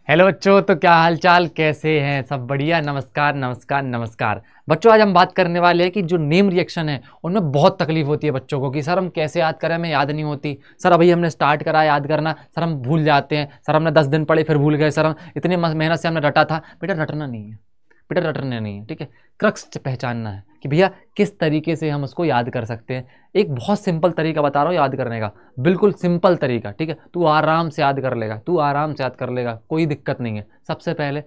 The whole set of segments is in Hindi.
हेलो बच्चों, तो क्या हाल चाल, कैसे हैं सब? बढ़िया। नमस्कार नमस्कार नमस्कार बच्चों। आज हम बात करने वाले हैं कि जो नेम रिएक्शन है उनमें बहुत तकलीफ होती है बच्चों को कि सर हम कैसे याद करें, हमें याद नहीं होती। सर अभी हमने स्टार्ट करा याद करना, सर हम भूल जाते हैं। सर हमने 10 दिन पढ़े फिर भूल गए। सर हम इतनी मेहनत से हमने रटा था। बेटा रटना नहीं है, बेटा रटना नहीं है, ठीक है। क्रक्स पहचानना है कि भैया किस तरीके से हम उसको याद कर सकते हैं। एक बहुत सिंपल तरीका बता रहा हूँ याद करने का, बिल्कुल सिंपल तरीका, ठीक है। तू आराम से याद कर लेगा, तू आराम से याद कर लेगा, कोई दिक्कत नहीं है। सबसे पहले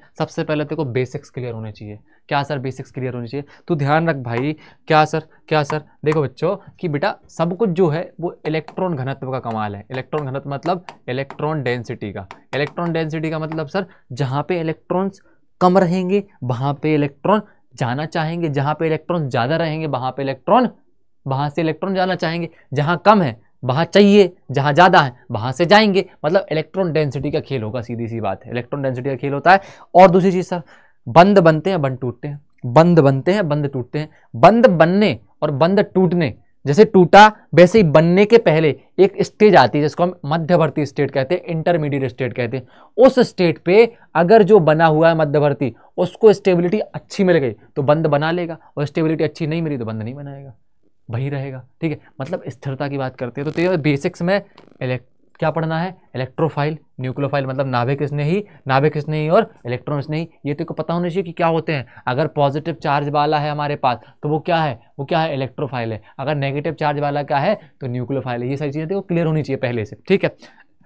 तेरे को बेसिक्स क्लियर होने चाहिए। क्या सर? बेसिक्स क्लियर होनी चाहिए। तू ध्यान रख भाई। क्या सर? देखो बच्चों कि बेटा सब कुछ जो है वो इलेक्ट्रॉन घनत्व का कमाल है। इलेक्ट्रॉन घनत्व मतलब इलेक्ट्रॉन डेंसिटी का। इलेक्ट्रॉन डेंसिटी का मतलब सर जहाँ पे इलेक्ट्रॉन्स कम रहेंगे वहां पे इलेक्ट्रॉन जाना चाहेंगे, जहां पे इलेक्ट्रॉन ज्यादा रहेंगे वहां से इलेक्ट्रॉन जाना चाहेंगे। जहां कम है वहां चाहिए, जहां ज्यादा है वहां से जाएंगे। मतलब इलेक्ट्रॉन डेंसिटी का खेल होगा, सीधी सी बात है। इलेक्ट्रॉन डेंसिटी का खेल होता है। और दूसरी चीज सर, बंद बनते हैं बंद टूटते हैं, बंद बनते हैं बंद टूटते हैं। बंद बनने और बंद टूटने, जैसे टूटा वैसे ही बनने के पहले एक स्टेज आती है जिसको हम मध्यवर्ती स्टेट कहते हैं, इंटरमीडिएट स्टेट कहते हैं। उस स्टेट पे अगर जो बना हुआ है मध्यवर्ती उसको स्टेबिलिटी अच्छी मिल गई तो बंद बना लेगा, और स्टेबिलिटी अच्छी नहीं मिली तो बंद नहीं बनाएगा, वही रहेगा, ठीक है। मतलब स्थिरता की बात करते हैं। तो तेरे बेसिक्स में क्या पढ़ना है? इलेक्ट्रोफाइल, न्यूक्लियोफाइल मतलब नाभिक स्नेही और इलेक्ट्रॉन स्नेही। ये तेरे को पता होना चाहिए कि क्या होते हैं। अगर पॉजिटिव चार्ज वाला है हमारे पास तो वो क्या है? इलेक्ट्रोफाइल है। अगर नेगेटिव चार्ज वाला क्या है तो न्यूक्लियोफाइल है। ये सारी चीजें तेरे को क्लियर होनी चाहिए पहले से, ठीक है।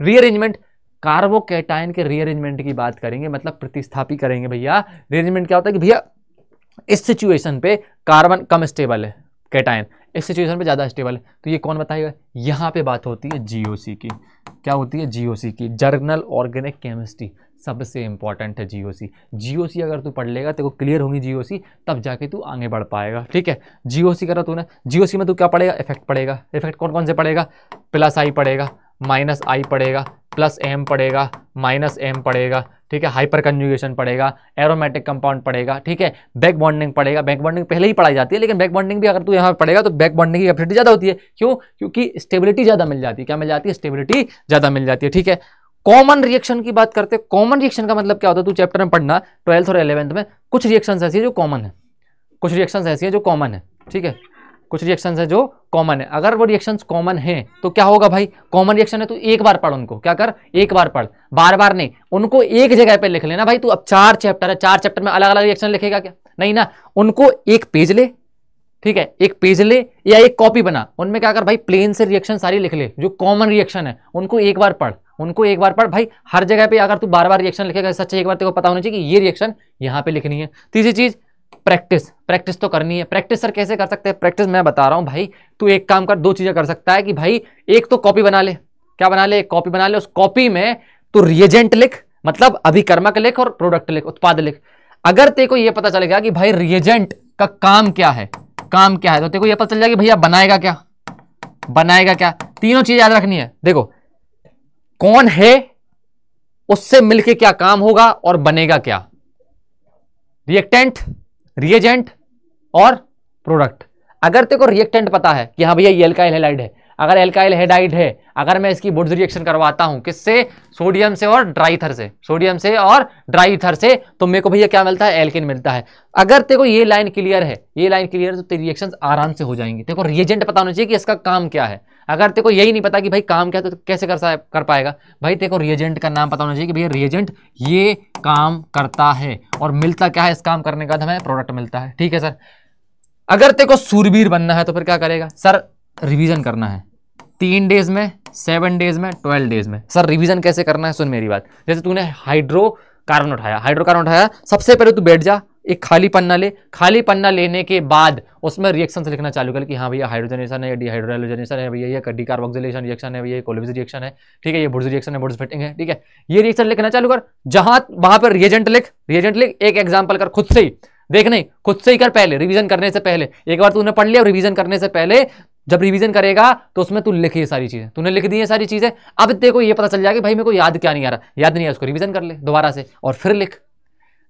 रीअरेंजमेंट, कार्बोकैटायन के रीअरेंजमेंट की बात करेंगे, मतलब प्रतिस्थापी करेंगे भैया। रीअरेंजमेंट क्या होता है कि भैया इस सिचुएशन पे कार्बन कम स्टेबल है, कैटायन इस सिचुएशन पे ज्यादा स्टेबल है, तो ये कौन बताएगा? यहाँ पे बात होती है जीओसी की। क्या होती है? जीओसी की, जर्नल ऑर्गेनिक केमिस्ट्री। सबसे इंपॉर्टेंट है जीओसी। जीओसी अगर तू पढ़ लेगा, तेरे को क्लियर होगी जीओसी, तब जाके तू आगे बढ़ पाएगा, ठीक है। जीओसी करा तूने, जीओसी में तू क्या पढ़ेगा? इफेक्ट पढ़ेगा। इफेक्ट कौन कौन से पढ़ेगा? प्लस आई पढ़ेगा, माइनस आई पढ़ेगा, प्लस एम पढ़ेगा, माइनस एम पढ़ेगा, ठीक है। हाइपर कंजुगेशन पढ़ेगा, एरोमेटिक कंपाउंड पढ़ेगा, ठीक है। बैक बॉन्डिंग पढ़ेगा। बैक बॉन्डिंग पहले ही पढ़ाई जाती है, लेकिन बैक बॉन्डिंग भी अगर तू यहाँ पढ़ेगा तो बैक बॉन्डिंग की कैपेसिटी ज्यादा होती है। क्यों? क्योंकि स्टेबिलिटी ज्यादा मिल जाती है। क्या मिल जाती है? स्टेबिलिटी ज्यादा मिल जाती है, ठीक है। कॉमन रिएक्शन की बात करते हैं। कॉमन रिएक्शन का मतलब क्या होता है? तू चैप्टर में पढ़ना 12th और 11th में। कुछ रिएक्शन ऐसी है जो कॉमन है, कुछ रिएक्शन ऐसी है जो कॉमन है, ठीक है। कुछ रिएक्शंस है जो कॉमन है। अगर वो रिएक्शंस कॉमन हैं तो क्या होगा भाई? कॉमन रिएक्शन है तो एक बार पढ़ उनको। क्या कर? एक बार पढ़, बार बार नहीं। उनको एक जगह पे लिख लेना भाई। तू अब 4 चैप्टर है, 4 चैप्टर में अलग अलग रिएक्शन लिखेगा क्या? नहीं ना, उनको एक पेज ले, ठीक है। एक पेज ले या एक कॉपी बना, उनमें क्या कर भाई? प्लेन से रिएक्शन सारी लिख ले जो कॉमन रिएक्शन है, उनको एक बार पढ़, उनको एक बार पढ़ भाई। हर जगह पे अगर तू बार बार रिएक्शन लिखेगा, सच्चे एक बार तेरे को पता होना चाहिए कि ये रिएक्शन यहाँ पे लिखनी है। तीसरी चीज प्रैक्टिस तो करनी है। प्रैक्टिस सर कैसे कर सकते हैं? प्रैक्टिस मैं बता रहा हूं भाई। तू एक काम कर, 2 चीजें कर सकता है कि भाई एक तो कॉपी बना ले। क्या बना ले? एक कॉपी बना ले। उस कॉपी में तू रिएजेंट लिख, मतलब अभिकर्मक लिख, और प्रोडक्ट लिख, उत्पाद लिख। अगर तेरे को यह पता चलेगा कि भाई रिएजेंट का काम क्या है, तो तेरे को यह पता चल जाएगा कि भैया बनाएगा क्या। तीनों चीज याद रखनी है। देखो कौन है, उससे मिलके क्या काम होगा और बनेगा क्या। रिएक्टेंट, रिएजेंट और प्रोडक्ट। अगर तेरे को रिएक्टेंट पता है कि हाँ भैया ये एल्काइल हैलाइड है, अगर एल्काइल हैलाइड है, अगर मैं इसकी वुड्स रिएक्शन करवाता हूं किससे? सोडियम से और ड्राईथर से, तो मेरे को भैया क्या मिलता है? एल्केन मिलता है। अगर तेरे को ये लाइन क्लियर है, तो तेरी रिएक्शंस आराम से हो जाएंगी। तेरे को रिएजेंट पता होना चाहिए कि इसका काम क्या है। अगर तेरे को यही नहीं पता कि भाई काम क्या है तो कैसे कर पाएगा भाई? तेरे को रिएजेंट का नाम पता होना चाहिए कि भैया रिएजेंट ये काम करता है, और मिलता क्या है? इस काम करने का हमें प्रोडक्ट मिलता है, ठीक है सर। अगर तेरे को सूरबीर बनना है तो फिर क्या करेगा? सर रिवीजन करना है 3 डेज में, 7 डेज में, 12 डेज में। सर रिवीजन कैसे करना है? सुन मेरी बात। जैसे तूने हाइड्रोकार्बन उठाया, सबसे पहले तू बैठ जा, एक खाली पन्ना ले। खाली पन्ना लेने के बाद उसमें रिएक्शन से लिखना चालू कर कि हाँ भैया हाइड्रोजनेशन है, डिहाइड्रोजनेशन है, भैया ये डिकार्बोक्सिलेशन रिएक्शन है, भैया ये कोल्विज रिएक्शन है, ठीक है, ये वुड्स रिएक्शन है, वुड्स फिटिंग है, ठीक है। ये रिएक्शन लिखना चालू कर। वहां पर रिएजेंट लिख। एक एग्जांपल कर खुद से ही, देख नहीं, खुद से ही कर पहले, रिवीजन करने से पहले। एक बार तूने पढ़ लिया, रिवीजन करने से पहले जब रिवीजन करेगा तो उसमें तू लिख ये सारी चीजें, तूने लिख दी है सारी चीजें। अब तेरे को ये पता चल जाएगा भाई मेरे को याद क्या नहीं आ रहा, याद नहीं है, उसको रिवीजन कर ले दोबारा से और फिर लिख।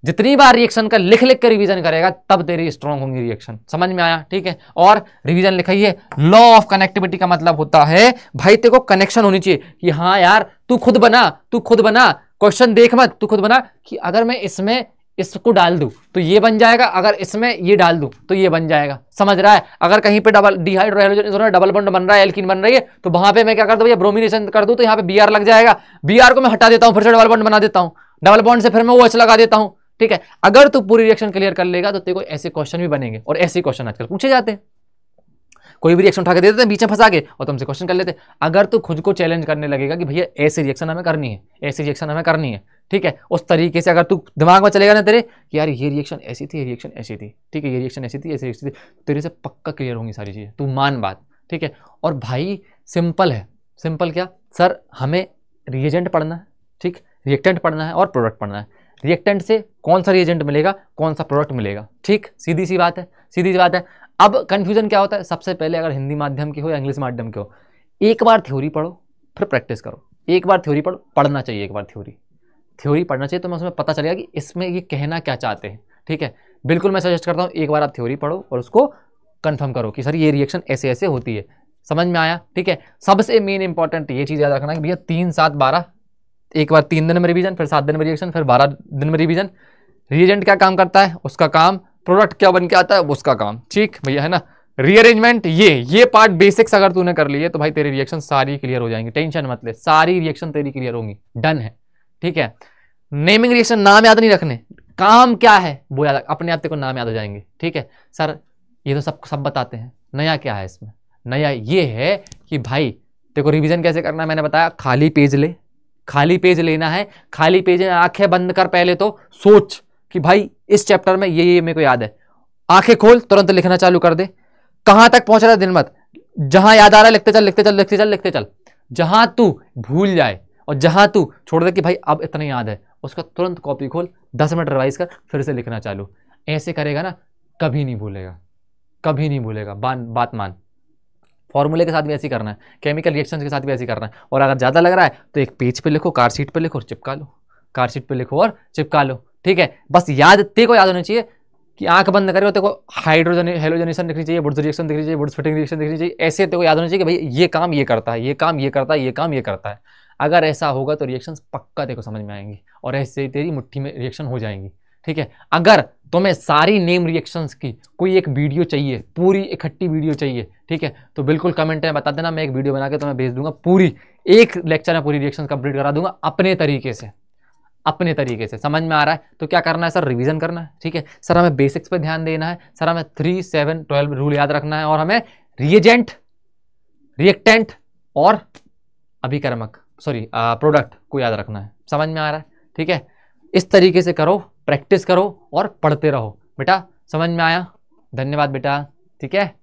जितनी बार रिएक्शन का लिख कर रिवीजन करेगा तब तेरी स्ट्रॉन्ग होंगी रिएक्शन। समझ में आया? ठीक है। और रिवीजन लिखाइए। लॉ ऑफ कनेक्टिविटी का मतलब होता है भाई तेरे को कनेक्शन होनी चाहिए कि हाँ यार तू खुद बना क्वेश्चन देख मत, तू खुद बना कि अगर मैं इसमें इसको डाल दूं तो ये बन जाएगा, अगर इसमें ये डाल दूं तो ये बन जाएगा। समझ रहा है? अगर कहीं पे डबल डिहाइड्रोजन डबल बॉन्ड बन रहा है, एल्कीन बन रही है, तो वहां पे मैं क्या कर दूं भैया, ब्रोमिनेशन कर दूं तो यहाँ पे Br लग जाएगा। Br को मैं हटा देता हूं, फिर से डबल बॉन्ड बना देता हूं, डबल बॉन्ड से फिर मैं OH लगा देता हूं। ठीक है, अगर तू पूरी रिएक्शन क्लियर कर लेगा तो तेरे को ऐसे क्वेश्चन भी बनेंगे, और ऐसे क्वेश्चन आजकल पूछे जाते हैं। कोई भी रिएक्शन उठा के दे देते हैं बीच में फंसा के और तुमसे क्वेश्चन कर लेते हैं। अगर तू खुद को चैलेंज करने लगेगा कि भैया ऐसी रिएक्शन हमें करनी है, ऐसी रिएक्शन हमें करनी है, ठीक है, उस तरीके से अगर तू दिमाग में चलेगा ना तेरे कि यार ये रिएक्शन ऐसी थी, ये रिएक्शन ऐसी थी, ठीक है, ये रिएक्शन ऐसी थी, ऐसी रिएक्शन थी, तेरे से पक्का क्लियर होंगी सारी चीजें, तू मान बात। ठीक है, और भाई सिंपल है। सिंपल क्या सर, हमें रिएजेंट पढ़ना है, ठीक, रिएक्टेंट पढ़ना है और प्रोडक्ट पढ़ना है। रिएक्टेंट से कौन सा रिएजेंट मिलेगा, कौन सा प्रोडक्ट मिलेगा, ठीक, सीधी सी बात है, सीधी सी बात है। अब कंफ्यूजन क्या होता है, सबसे पहले अगर हिंदी माध्यम की हो या इंग्लिश माध्यम की हो, एक बार थ्योरी पढ़ो फिर प्रैक्टिस करो। एक बार थ्योरी पढ़ो, पढ़ना चाहिए एक बार थ्योरी पढ़ना चाहिए, तो मैं उसमें पता चलेगा कि इसमें ये कहना क्या चाहते हैं। ठीक है, बिल्कुल मैं सजेस्ट करता हूँ एक बार आप थ्योरी पढ़ो और उसको कंफर्म करो कि सर ये रिएक्शन ऐसे ऐसे होती है। समझ में आया? ठीक है, सबसे मेन इंपॉर्टेंट ये चीज़ याद रखना कि भैया 3, 7, 12, एक बार 3 दिन में रिवीजन, फिर 7 दिन में रिएक्शन, फिर 12 दिन में रिवीजन। रिएजेंट क्या काम करता है उसका काम, प्रोडक्ट क्या बन के आता है उसका काम। ठीक भैया, है ना? रीअरेंजमेंट, ये पार्ट बेसिक्स अगर तूने कर लिए तो भाई तेरी रिएक्शन सारी क्लियर हो जाएंगी, टेंशन मत ले, सारी रिएक्शन तेरी क्लियर होंगी, डन है। ठीक है, नेमिंग रिएक्शन नाम याद नहीं रखने, काम क्या है वो याद, अपने आप तेरे को नाम याद हो जाएंगे। ठीक है सर, ये तो सब बताते हैं, नया क्या है इसमें? नया ये है कि भाई तेरे को रिवीजन कैसे करना है, मैंने बताया, खाली पेज ले, खाली पेज लेना है, खाली पेज में आंखें बंद कर, पहले तो सोच कि भाई इस चैप्टर में ये मेरे को याद है, आंखें खोल, तुरंत लिखना चालू कर दे। कहां तक पहुंच रहा है दिन मत, जहां याद आ रहा है लिखते चल, लिखते चल, लिखते चल, लिखते चल। जहां तू भूल जाए और जहां तू छोड़ दे कि भाई अब इतना याद है, उसका तुरंत कॉपी खोल, 10 मिनट रिवाइज कर, फिर से लिखना चालू। ऐसे करेगा ना, कभी नहीं भूलेगा, कभी नहीं भूलेगा, बात मान। फॉर्मूले के साथ भी ऐसे करना है, केमिकल रिएक्शंस के साथ भी ऐसे करना है। और अगर ज़्यादा लग रहा है तो एक पेज पे लिखो, कार्डशीट पे लिखो और चिपका लो, कार्डशीट पे लिखो और चिपका लो। ठीक है, बस तेरे को याद होना चाहिए कि आंख बंद करे, तेरे को हाइड्रोजन हेलोजनेशन दिखनी चाहिए, वुड्स रिएक्शन दिखनी चाहिए, वुड्स फिटिंग रिएक्शन दिखनी चाहिए। ऐसे तेरे को याद होना चाहिए कि भाई ये काम ये करता है, ये काम ये करता है, ये काम ये करता है। अगर ऐसा होगा तो रिएक्शंस पक्का तेरे को समझ में आएंगी और ऐसे तेरी मुट्ठी में रिएक्शन हो जाएंगी। ठीक है, अगर तुम्हें सारी नेम रिएक्शंस की कोई एक वीडियो चाहिए, पूरी इकट्ठी वीडियो चाहिए, ठीक है, तो बिल्कुल कमेंट में बता देना, मैं एक वीडियो बना के तुम्हें भेज दूंगा, पूरी एक लेक्चर में पूरी रिएक्शन कंप्लीट करा दूंगा अपने तरीके से, अपने तरीके से। समझ में आ रहा है? तो क्या करना है सर, रिवीजन करना है। ठीक है सर, हमें बेसिक्स पे ध्यान देना है सर, हमें 3, 7, 12 रूल याद रखना है, और हमें रिएजेंट, रिएक्टेंट और अभिकर्मक प्रोडक्ट को याद रखना है। समझ में आ रहा है? ठीक है, इस तरीके से करो, प्रैक्टिस करो और पढ़ते रहो बेटा। समझ में आया? धन्यवाद बेटा। ठीक है।